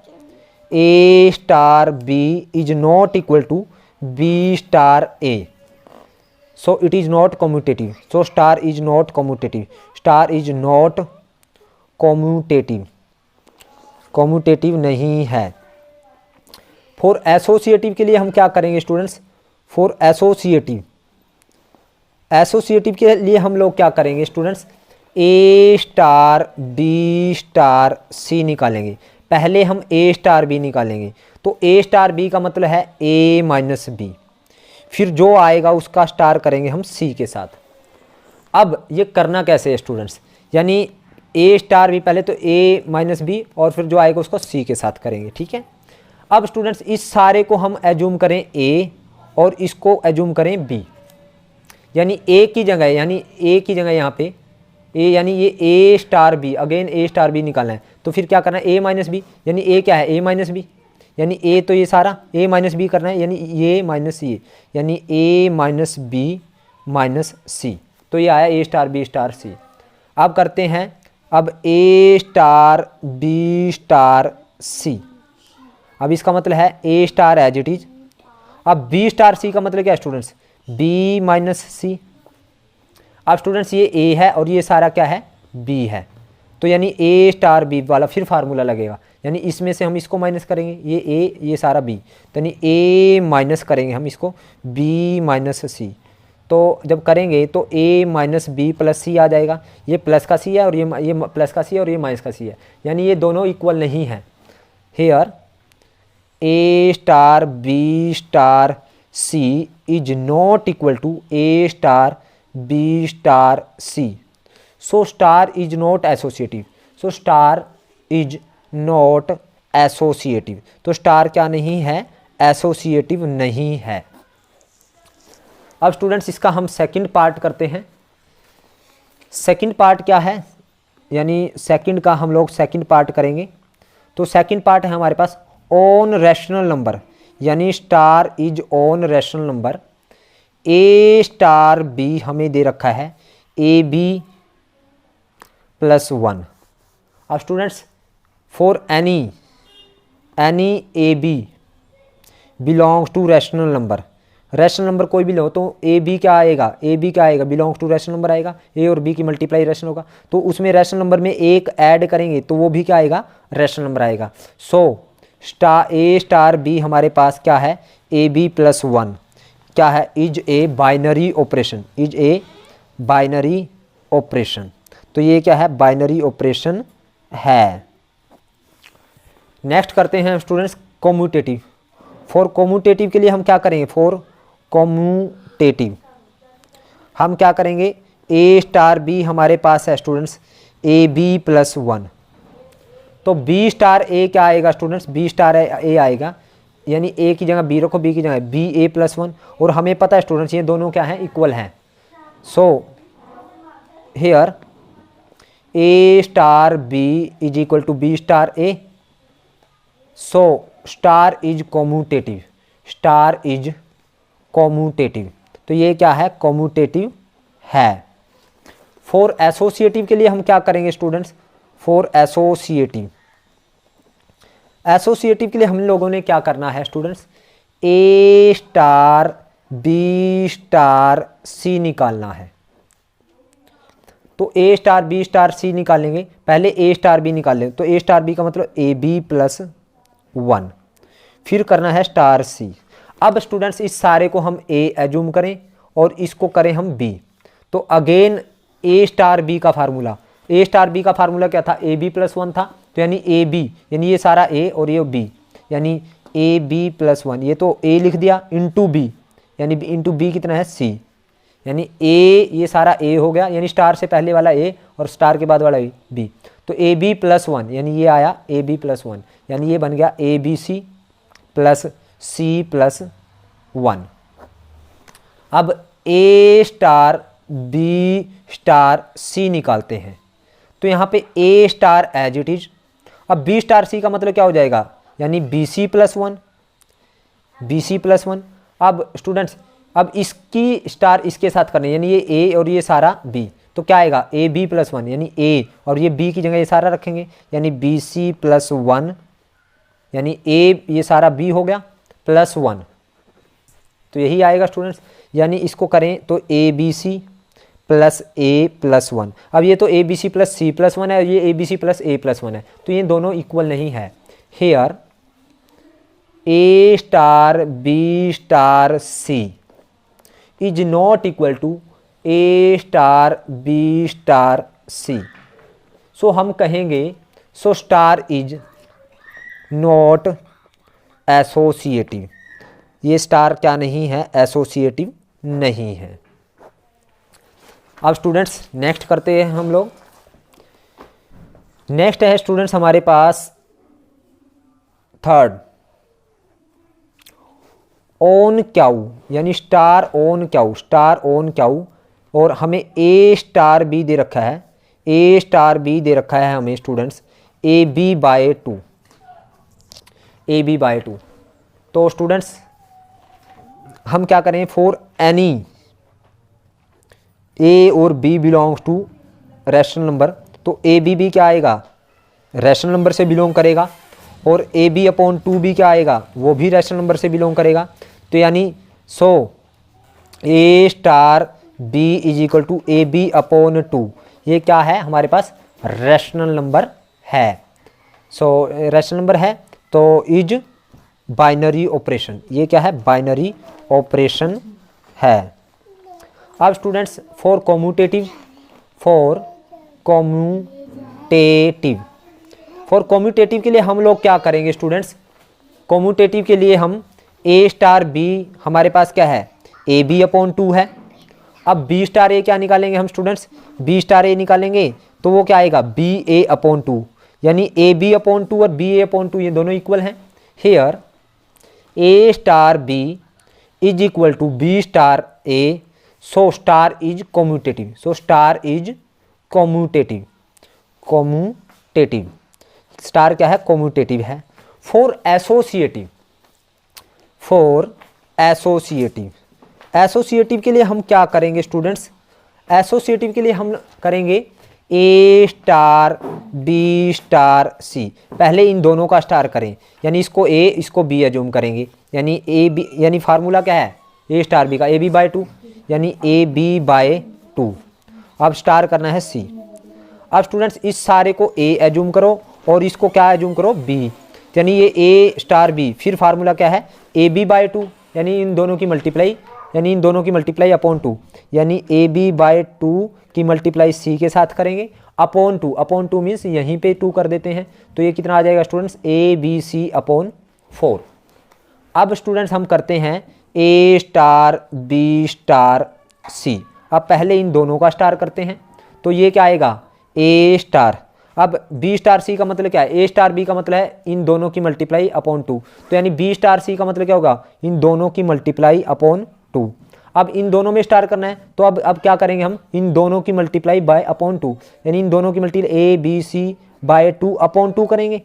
A star B is not equal to B star A, so it is not commutative, so star is not commutative, star is not commutative, commutative नहीं है। For associative के लिए हम क्या करेंगे स्टूडेंट्स, फॉर एसोसिएटिव, एसोसिएटिव के लिए हम लोग क्या करेंगे students, A star B star C निकालेंगे। पहले हम ए स्टार बी निकालेंगे, तो ए स्टार बी का मतलब है ए माइनस बी, फिर जो आएगा उसका स्टार करेंगे हम सी के साथ। अब ये करना कैसे है स्टूडेंट्स, यानी ए स्टार बी पहले तो ए माइनस बी और फिर जो आएगा उसको सी के साथ करेंगे, ठीक है। अब स्टूडेंट्स इस सारे को हम एज्यूम करें ए और इसको एज्यूम करें बी, यानी ए की जगह, यानी ए की जगह यहाँ पे ए, यानी ये ए स्टार बी, अगेन ए स्टार बी निकालना है। तो फिर क्या करना है, ए माइनस बी, यानी ए क्या है, ए माइनस बी, यानी ए तो ये सारा ए माइनस बी करना है, यानी ये माइनस ये, यानी ए माइनस बी माइनस सी। तो ये आया ए स्टार बी स्टार सी। अब करते हैं, अब A star B star C, अब इसका मतलब है A star as it is. अब बी स्टार सी का मतलब क्या है स्टूडेंट्स, बी माइनस सी। अब स्टूडेंट्स ये ए है और ये सारा क्या है, बी है, तो यानी ए स्टार बी वाला फिर फार्मूला लगेगा, यानी इसमें से हम इसको माइनस करेंगे, ये ए ये सारा बी, तो यानी ए माइनस करेंगे हम इसको बी माइनस सी। तो जब करेंगे तो ए माइनस बी प्लस सी आ जाएगा, ये प्लस का सी है और ये प्लस का सी है और ये माइनस का सी है, यानी ये दोनों इक्वल नहीं है। Here A star B star C is not equal to A star B star C, so star is not associative, so star is not associative. तो स्टार क्या नहीं है, एसोसिएटिव नहीं है। अब स्टूडेंट्स इसका हम सेकंड पार्ट करते हैं। सेकंड पार्ट क्या है, यानी सेकंड का हम लोग सेकंड पार्ट करेंगे। तो सेकंड पार्ट है हमारे पास ऑन रैशनल नंबर, यानी star is on rational number. A star B हमें दे रखा है ए बी प्लस 1। अब students for any A B belongs to rational number, rational number कोई भी लो तो ए बी क्या आएगा, ए बी क्या आएगा, बिलोंग्स टू रैशनल नंबर आएगा, ए और बी की मल्टीप्लाई रैशनल होगा, तो उसमें रैशनल नंबर में एक ऐड करेंगे तो वो भी क्या आएगा, रैशनल नंबर आएगा। सो ए स्टार बी हमारे पास क्या है, ए बी प्लस 1 क्या है, is a binary operation, is a binary operation. तो ये क्या है, बाइनरी ऑपरेशन है। नेक्स्ट करते हैं स्टूडेंट्स कॉम्यूटेटिव। फॉर कॉम्यूटेटिव के लिए हम क्या करेंगे, फॉर कॉम्यूटेटिव हम क्या करेंगे, ए स्टार बी हमारे पास है स्टूडेंट्स ए बी प्लस 1, तो बी स्टार ए क्या आएगा स्टूडेंट्स, बी स्टार ए आएगा, यानी ए की जगह बी रखो, बी की जगह बी ए प्लस 1, और हमें पता है स्टूडेंट्स ये दोनों क्या हैं, इक्वल हैं। So here A star B is equal to B star A, so star is commutative, star is commutative. तो ये क्या है, कॉम्यूटेटिव है। फॉर एसोसिएटिव के लिए हम क्या करेंगे स्टूडेंट्स, फॉर एसोसिएटिव, एसोसिएटिव के लिए हम लोगों ने क्या करना है students, A star B star सी निकालना है। तो A star B star C निकालेंगे, पहले ए स्टार बी निकाल लें, तो ए स्टार बी का मतलब ए बी प्लस 1, फिर करना है स्टार सी। अब स्टूडेंट्स इस सारे को हम ए एज्यूम करें और इसको करें हम बी, तो अगेन ए स्टार बी का फार्मूला, ए स्टार बी का फार्मूला क्या था, ए बी प्लस वन था, तो यानी ए बी यानी ये सारा ए और ये बी, यानी ए बी प्लस वन, ये तो ए लिख दिया इंटू बी, यानी इंटू बी कितना है सी, यानी ए ये सारा ए हो गया, यानी स्टार से पहले वाला ए और स्टार के बाद वाला बी, तो ए बी प्लस वन यानी ये आया ए बी प्लस वन, यानी ये बन गया A B C plus C plus one. अब A star B star C निकालते हैं, तो यहाँ पे A star as it is, अब बी स्टार सी का मतलब क्या हो जाएगा, यानी B C plus one, B C plus one. अब स्टूडेंट्स अब इसकी स्टार इसके साथ करनी है, यानी ये ए और ये सारा बी, तो क्या आएगा ए बी प्लस वन, यानी ए और ये बी की जगह ये सारा रखेंगे, यानी बी सी प्लस वन, यानी ए ये सारा बी हो गया प्लस वन, तो यही आएगा स्टूडेंट्स। यानी इसको करें तो A B C plus A plus one, अब ये तो A B C plus C plus one है और ये A B C plus A plus one है, तो ये दोनों इक्वल नहीं है। Here A star B star C is not equal to A star B star C, so हम कहेंगे so star is not associative, ये स्टार क्या नहीं है, एसोसिएटिव नहीं है। अब स्टूडेंट्स नेक्स्ट करते हैं हम लोग, नेक्स्ट है स्टूडेंट्स हमारे पास थर्ड, ऑन क्याऊ, यानी स्टार ऑन क्याऊ, स्टार ऑन क्याऊ, और हमें ए स्टार बी दे रखा है, ए स्टार बी दे रखा है हमें students A B by two, A B by two. तो स्टूडेंट्स हम क्या करें, फॉर एनी ए और B belongs to rational number, तो ए बी भी क्या आएगा, रैशनल नंबर से बिलोंग करेगा, और ए बी अपॉन टू भी क्या आएगा, वो भी रैशनल नंबर से बिलोंग करेगा, तो यानी so A star B is equal to A B upon two, ये क्या है हमारे पास रैशनल नंबर है। सो रैशनल नंबर है तो इज बाइनरी ऑपरेशन, ये क्या है बाइनरी ऑपरेशन है। अब students for commutative, for commutative, for commutative के लिए हम लोग क्या करेंगे स्टूडेंट्स, कॉम्यूटेटिव के लिए हम ए स्टार बी हमारे पास क्या है ए बी अपॉन टू है, अब बी स्टार ए क्या निकालेंगे हम स्टूडेंट्स, बी स्टार ए निकालेंगे तो वो क्या आएगा बी ए अपॉन टू, यानी ए बी अपॉन टू और बी ए अपॉन टू ये दोनों इक्वल हैं। Here A star B is equal to B star A, so star is commutative, so star is commutative, commutative, star क्या है commutative है। For associative, for associative, associative के लिए हम क्या करेंगे स्टूडेंट्स, एसोसिएटिव के लिए हम करेंगे ए स्टार बी स्टार सी, पहले इन दोनों का स्टार करें, यानी इसको ए इसको बी एज्यूम करेंगे, यानी ए बी, यानी फार्मूला क्या है ए स्टार बी का ए बी बाय टू, यानी ए बी बाय टू, अब स्टार करना है सी। अब स्टूडेंट्स इस सारे को ए एज्यूम करो और इसको क्या एज्यूम करो बी, यानी ये ए स्टार बी, फिर फार्मूला क्या है ए बी बाय टू, यानी इन दोनों की मल्टीप्लाई, यानी इन दोनों की मल्टीप्लाई अपॉन टू, यानी ए बी बाय टू की मल्टीप्लाई सी के साथ करेंगे upon two, upon two means यहीं पे टू कर देते हैं, तो ये कितना आ जाएगा students A B C upon four. अब स्टूडेंट्स हम करते हैं A star B star C, अब पहले इन दोनों का स्टार करते हैं, तो ये क्या आएगा ए स्टार, अब बी स्टार सी का मतलब क्या है ए स्टार बी का मतलब है इन दोनों की मल्टीप्लाई अपॉन टू, तो यानी बी स्टार सी का मतलब क्या होगा इन दोनों की मल्टीप्लाई अपॉन टू। अब इन दोनों में स्टार करना है तो अब क्या करेंगे हम इन दोनों की मल्टीप्लाई बाय अपॉन टू, यानी इन दोनों की multiply A B C by two upon two करेंगे,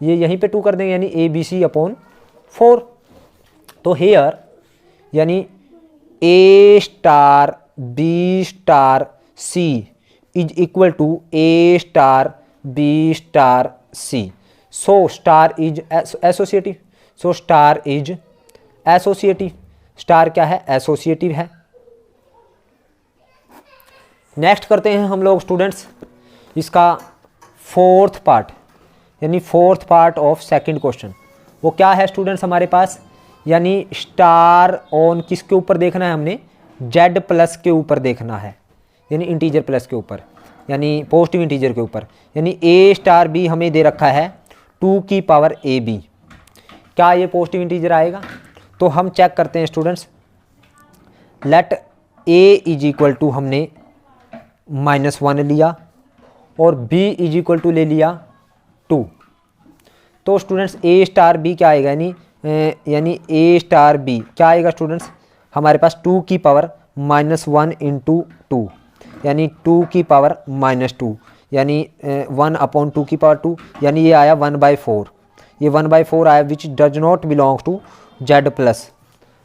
ये यहीं पे टू कर देंगे, यानी A B C upon four. तो हेयर यानी A star B star C is equal to A star B star C, so star is associative, so star is associative, star क्या है एसोसिएटिव है। नेक्स्ट करते हैं हम लोग स्टूडेंट्स इसका फोर्थ पार्ट, यानी fourth part of second question, वो क्या है स्टूडेंट्स हमारे पास, यानी स्टार ऑन किसके ऊपर देखना है हमने जेड प्लस के ऊपर देखना है, यानी इंटीजर प्लस के ऊपर। यानी पॉजिटिव इंटीजर के ऊपर, यानी ए स्टार बी हमें दे रखा है 2 की पावर ए बी। क्या ये पॉजिटिव इंटीजर आएगा? तो हम चेक करते हैं students. Let A is equal to हमने -1 लिया और b इज इक्वल टू ले लिया 2। तो स्टूडेंट्स ए स्टार बी क्या आएगा, यानी ए स्टार बी क्या आएगा स्टूडेंट्स, हमारे पास 2 की पावर -1 इंटू 2, यानी 2 की पावर -2, यानी 1/2 की पावर 2, यानी ये आया 1/4। ये 1/4 आया which does not belong to Z plus,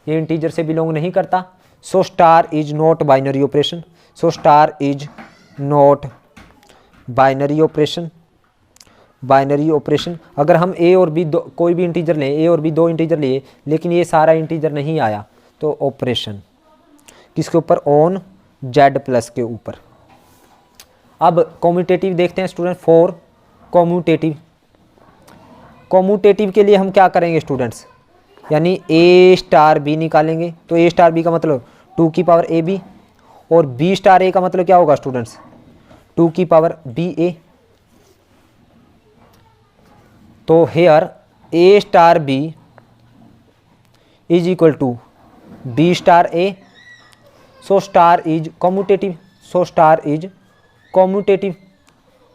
ये इंटीजर से बिलोंग नहीं करता। So star is not binary operation, so star is not binary operation. Binary operation अगर हम ए और बी कोई भी इंटीजर लें, ए और बी 2 इंटीजर लिए, लेकिन ये सारा इंटीजर नहीं आया, तो ऑपरेशन किसके ऊपर, ऑन जेड प्लस के ऊपर। अब कॉम्यूटेटिव देखते हैं स्टूडेंट, फॉर कॉम्यूटेटिव। कॉम्यूटेटिव के लिए हम क्या करेंगे स्टूडेंट्स, यानी ए स्टार बी निकालेंगे। तो ए स्टार बी का मतलब 2 की पावर ए बी, और बी स्टार ए का मतलब क्या होगा स्टूडेंट्स, 2 की पावर बी ए। तो here A star B is equal to B star A, so star is commutative, so star is commutative,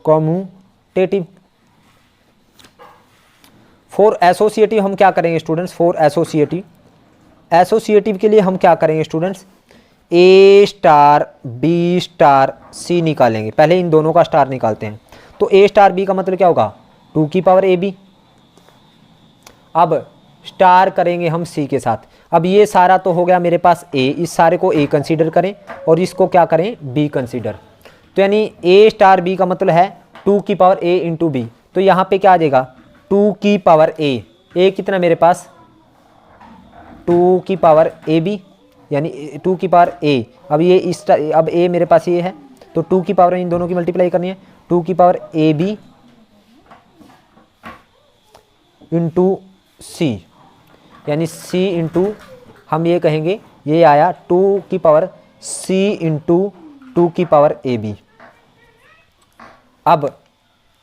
commutative. For associative हम क्या करेंगे स्टूडेंट्स, फॉर एसोसिएटिव, एसोसिएटिव के लिए हम क्या करेंगे students, A star B star C निकालेंगे। पहले इन दोनों का स्टार निकालते हैं। तो ए स्टार बी का मतलब क्या होगा, 2 की पावर ए बी। अब स्टार करेंगे हम सी के साथ। अब ये सारा तो हो गया मेरे पास ए, इस सारे को ए कंसीडर करें और इसको क्या करें, बी कंसीडर। तो यानी ए स्टार बी का मतलब है 2 की पावर ए इंटू बी। तो यहाँ पे क्या आ जाएगा, 2 की पावर ए कितना मेरे पास, 2 की पावर ए बी, यानी 2 की पावर ए। अब ये अब ए मेरे पास ये है, तो 2 की पावर इन दोनों की मल्टीप्लाई करनी है, 2 की पावर ए बी इंटू सी, यानी सी इंटू हम ये कहेंगे, ये आया 2 की पावर सी इंटू 2 की पावर ए बी। अब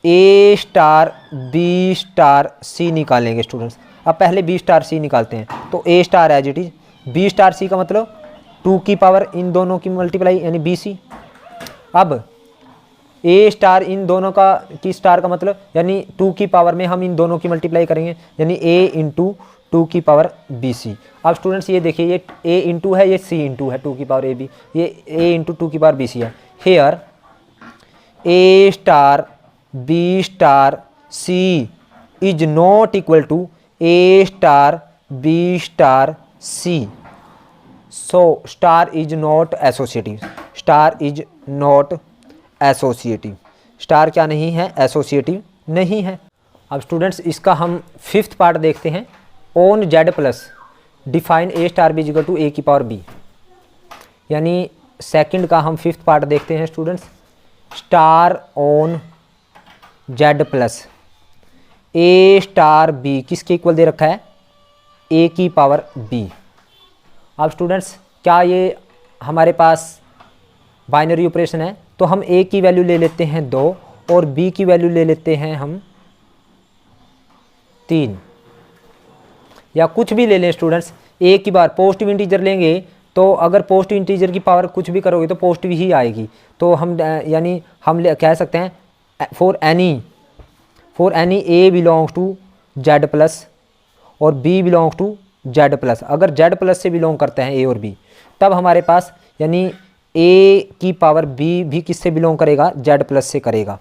A star B star C निकालेंगे स्टूडेंट्स। अब पहले बी स्टार सी निकालते हैं। तो A star as it is, B star C का मतलब 2 की पावर इन दोनों की मल्टीप्लाई, यानी बी सी। अब ए स्टार इन दोनों का की स्टार का मतलब, यानी 2 की पावर में हम इन दोनों की मल्टीप्लाई करेंगे, यानी ए इंटू 2 की पावर बी सी। अब स्टूडेंट्स ये देखिए, ये ए इंटू है, ये सी इंटू है 2 की पावर ए बी, ये ए इंटू 2 की पावर बी सी है। Here A star B star C is not equal to A star B star C, so star is not associative, star is not associative. Star क्या नहीं है, associative नहीं है। अब students इसका हम 5th पार्ट देखते हैं, on Z plus define A star B equal to A की पावर बी, यानी सेकंड का हम 5th पार्ट देखते हैं students. Star on Z plus A star B किसके इक्वल दे रखा है, ए की पावर बी। अब स्टूडेंट्स क्या ये हमारे पास बाइनरी ऑपरेशन है, तो हम ए की वैल्यू ले लेते हैं 2 और बी की वैल्यू ले लेते हैं हम 3, या कुछ भी ले लें स्टूडेंट्स। ए की बार पॉजिटिव इंटीजर लेंगे, तो अगर पॉजिटिव इंटीजर की पावर कुछ भी करोगे तो पॉजिटिव ही आएगी। तो हम यानी हम कह सकते हैं for any A belongs to Z plus और B belongs to Z plus. अगर जेड प्लस से बिलोंग करते हैं ए और बी, तब हमारे पास यानी ए की पावर बी भी किससे बिलोंग करेगा, जेड प्लस से करेगा।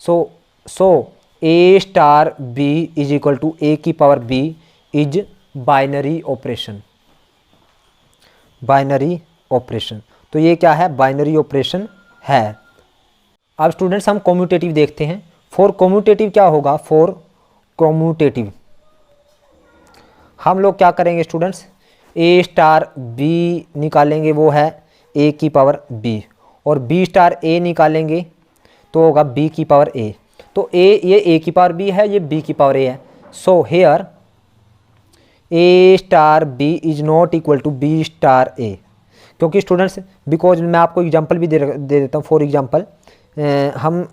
So A star B is equal to A की power B is binary operation, binary operation. तो ये क्या है, बाइनरी ऑपरेशन है। अब स्टूडेंट्स हम कॉम्यूटेटिव देखते हैं। फॉर कॉम्यूटेटिव क्या होगा, फॉर कॉम्यूटेटिव हम लोग क्या करेंगे स्टूडेंट्स, ए स्टार बी निकालेंगे, वो है ए की पावर बी, और बी स्टार ए निकालेंगे तो होगा बी की पावर ए। तो ये ए की पावर बी है, ये बी की पावर ए है। So here A star B is not equal to B star A, क्योंकि स्टूडेंट्स बिकॉज मैं आपको एग्जांपल भी दे देता हूँ। फॉर एग्जांपल हम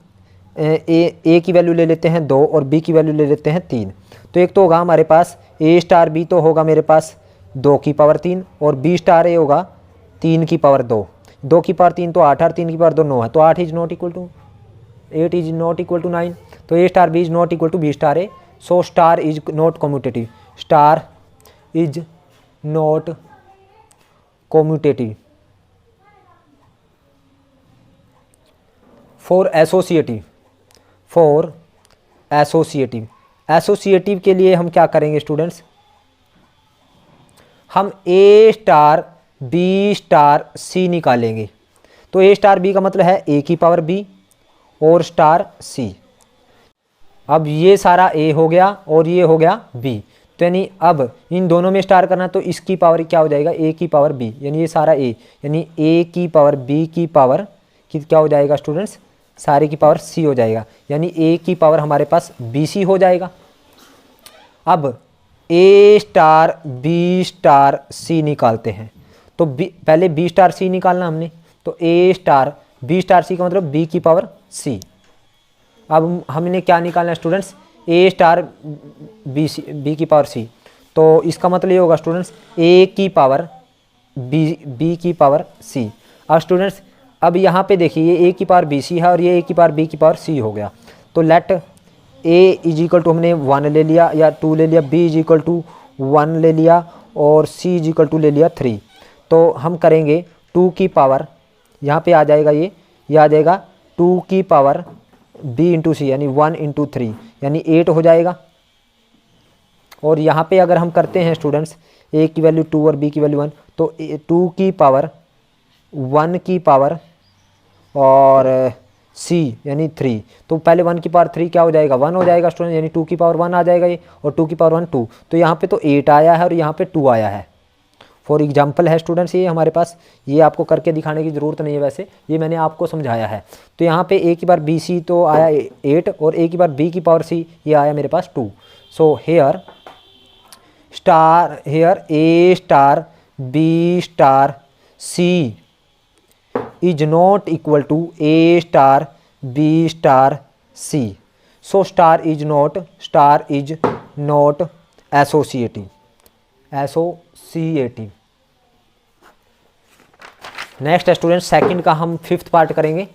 ए की वैल्यू ले लेते हैं 2 और बी की वैल्यू ले लेते हैं 3। तो एक तो होगा हमारे पास ए स्टार बी तो होगा मेरे पास 2 की पावर 3 और बी स्टार ए होगा 3 की पावर 2। 2 की पावर 3 तो 8 और 3 की पावर 2 9 है, तो 8 is not equal to 8 is not equal to 9। तो A star B is not equal to B star A. So star is not commutative, star is not commutative. For associative, for associative, associative के लिए हम क्या करेंगे students, हम A star B star C निकालेंगे। तो A star B का मतलब है ए की पावर बी और स्टार सी। अब ये सारा ए हो गया और ये हो गया बी, तो यानी अब इन दोनों में स्टार करना, तो इसकी पावर क्या हो जाएगा, ए की पावर बी, यानी ये सारा ए, यानी ए की पावर बी की पावर क्या हो जाएगा स्टूडेंट्स, सारे की पावर सी हो जाएगा, यानी ए की पावर हमारे पास बी सी हो जाएगा। अब A star B star C निकालते हैं, तो पहले बी स्टार सी निकालना हमने, तो A star B star C का मतलब बी की पावर सी। अब हमने क्या निकालना है स्टूडेंट्स, ए स्टार बी की पावर सी, तो इसका मतलब ये होगा स्टूडेंट्स ए की पावर बी की पावर सी। अब स्टूडेंट्स अब यहाँ पे देखिए ये ए की पावर बी सी है और ये ए की पावर बी की पावर सी हो गया, तो let A is equal to हमने 1 ले लिया या 2 ले लिया, बी इज इक्वल टू 1 ले लिया और सी इज इक्वल टू ले लिया 3। तो हम करेंगे 2 की पावर, यहाँ पे आ जाएगा ये आ जाएगा 2 की पावर बी इंटू सी, यानी 1 इंटू 3 यानी 8 हो जाएगा। और यहाँ पे अगर हम करते हैं स्टूडेंट्स ए की वैल्यू 2 और बी की वैल्यू 1, तो 2 की पावर 1 की पावर और सी यानी 3, तो पहले 1 की पावर 3 क्या हो जाएगा 1 हो जाएगा स्टूडेंट, यानी 2 की पावर 1 आ जाएगा ये, और 2 की पावर 1 2, तो यहाँ पे तो 8 आया है और यहाँ पे 2 आया है। फॉर एग्जाम्पल है स्टूडेंट्स ये हमारे पास, ये आपको करके दिखाने की ज़रूरत नहीं है, वैसे ये मैंने आपको समझाया है। तो यहाँ पे ए की बार बी सी तो आया 8 और ए की बार बी की पावर सी ये आया मेरे पास 2। So here A star B star C is not equal to A star B star C. So star is not associative. Next है स्टूडेंट सेकंड का हम 5th पार्ट करेंगे।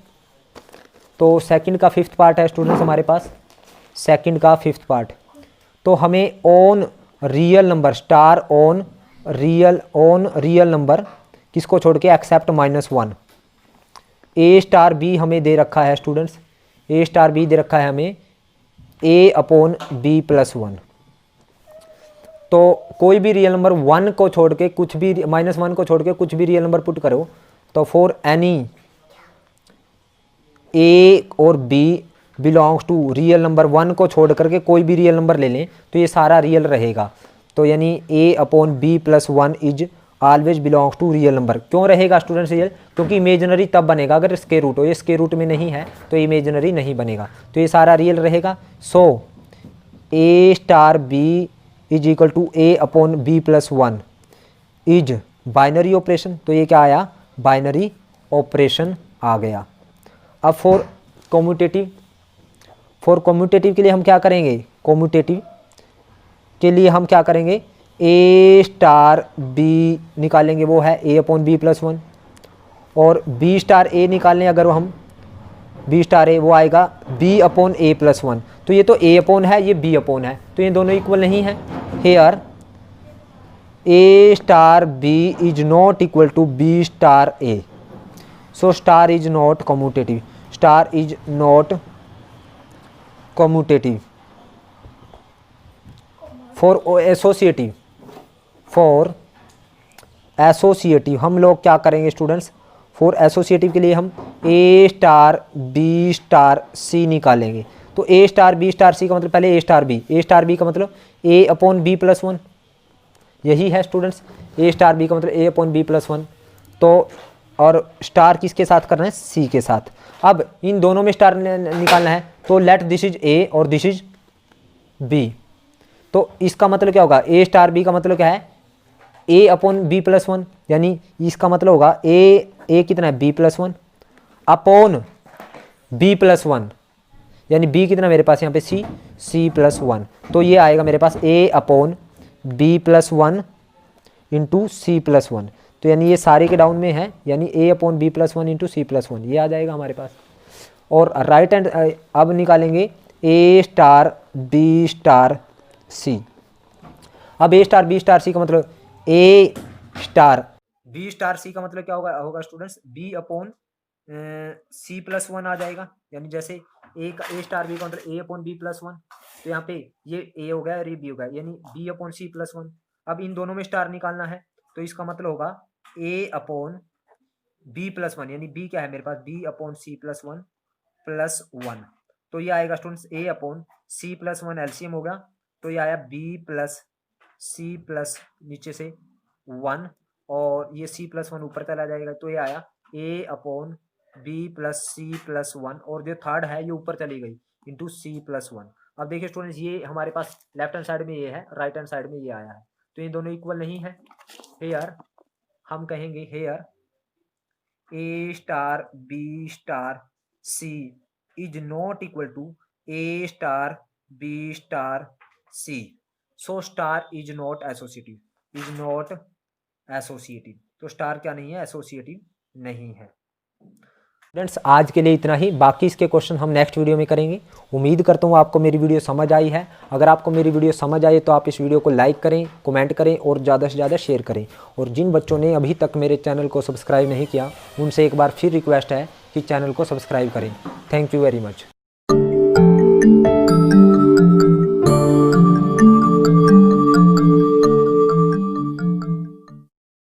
तो सेकंड का 5th पार्ट है स्टूडेंट्स हमारे पास, सेकंड का 5th part. तो हमें on real number, star on real number किसको छोड़ के, एक्सेप्ट -1। ए स्टार बी हमें दे रखा है स्टूडेंट्स, ए स्टार बी दे रखा है हमें ए अपॉन बी प्लस 1। तो कोई भी रियल नंबर 1 को छोड़ के कुछ भी -1 को छोड़ के कुछ भी रियल नंबर पुट करो, तो फॉर एनी ए और B belongs to real number 1 को छोड़ करके कोई भी रियल नंबर ले लें तो ये सारा रियल रहेगा। तो यानी A upon B plus 1 is always belongs to real number. क्यों रहेगा स्टूडेंट्स रियल, क्योंकि इमेजिनरी तब बनेगा अगर स्क्वायर रूट हो, ये स्क्वायर रूट में नहीं है तो इमेजिनरी नहीं बनेगा, तो ये सारा रियल रहेगा। So A star B is equal to A upon B plus 1 is binary operation, तो ये क्या आया, बाइनरी ऑपरेशन आ गया। अब फॉर कम्यूटेटिव के लिए हम क्या करेंगे, कम्यूटेटिव के लिए हम क्या करेंगे, ए स्टार बी निकालेंगे, वो है ए अपॉन बी प्लस 1, और बी स्टार ए निकालें अगर हम बी स्टार ए, वो आएगा बी अपॉन ए प्लस 1। तो ये तो ए अपॉन है, ये बी अपॉन है, तो ये दोनों इक्वल नहीं है। Here A star B is not equal to B star A. So star is not commutative, star is not commutative. For associative हम लोग क्या करेंगे स्टूडेंट्स, फॉर एसोसिएटिव के लिए हम A star B star C निकालेंगे। तो A star B star C का मतलब पहले ए स्टार बी का मतलब ए अपॉन बी प्लस 1, यही है स्टूडेंट्स। ए स्टार बी का मतलब ए अपॉन बी प्लस 1, तो और स्टार किसके साथ करना है, सी के साथ। अब इन दोनों में स्टार निकालना है, तो लेट दिस इज ए और दिस इज बी। तो इसका मतलब क्या होगा, ए स्टार बी का मतलब क्या है, ए अपॉन बी प्लस 1, यानी इसका मतलब होगा ए कितना है बी प्लस 1 अपॉन b+1, यानी b कितना मेरे पास यहाँ पे c+1, तो ये आएगा मेरे पास a/b+1 इंटू c+1, तो यानी ये सारे के डाउन में है, यानी a/b+1 इंटू c+1 ये आ जाएगा हमारे पास। और राइट हैंड अब निकालेंगे a*b*c। अब a*b*c का मतलब a*b*c का मतलब क्या होगा स्टूडेंट्स, b/c+1 आ जाएगा, यानी जैसे a का a*b का मतलब a/b+1, तो यहाँ पे ये a हो गया और ये b हो गया, यानी b/c+1। अब इन दोनों में स्टार निकालना है, तो इसका मतलब होगा a/b+1, यानी b क्या है मेरे पास b/c+1 +1, तो ये आएगा स्टूडेंट्स a/c+1 एलसीएम होगा, तो ये आया b+c+ नीचे से 1 और ये c+1 ऊपर चला जाएगा, तो ये आया a/b+c+1 और जो थर्ड है ये ऊपर चली गई इंटू c+1। अब देखिए स्टूडेंट्स ये हमारे पास लेफ्ट हैंड साइड में ये है, राइट हैंड साइड में ये आया है, तो ये दोनों इक्वल नहीं है। हेयर हम कहेंगे hair a*b*c is not equal to a*b*c, so star is not associative, तो स्टार क्या नहीं है, एसोसिएटिव नहीं है। फ्रेंड्स आज के लिए इतना ही, बाकी इसके क्वेश्चन हम नेक्स्ट वीडियो में करेंगे। उम्मीद करता हूँ आपको मेरी वीडियो समझ आई है। अगर आपको मेरी वीडियो समझ आई तो आप इस वीडियो को लाइक करें, कमेंट करें और ज़्यादा से ज़्यादा शेयर करें। और जिन बच्चों ने अभी तक मेरे चैनल को सब्सक्राइब नहीं किया उनसे एक बार फिर रिक्वेस्ट है कि चैनल को सब्सक्राइब करें। Thank you very much.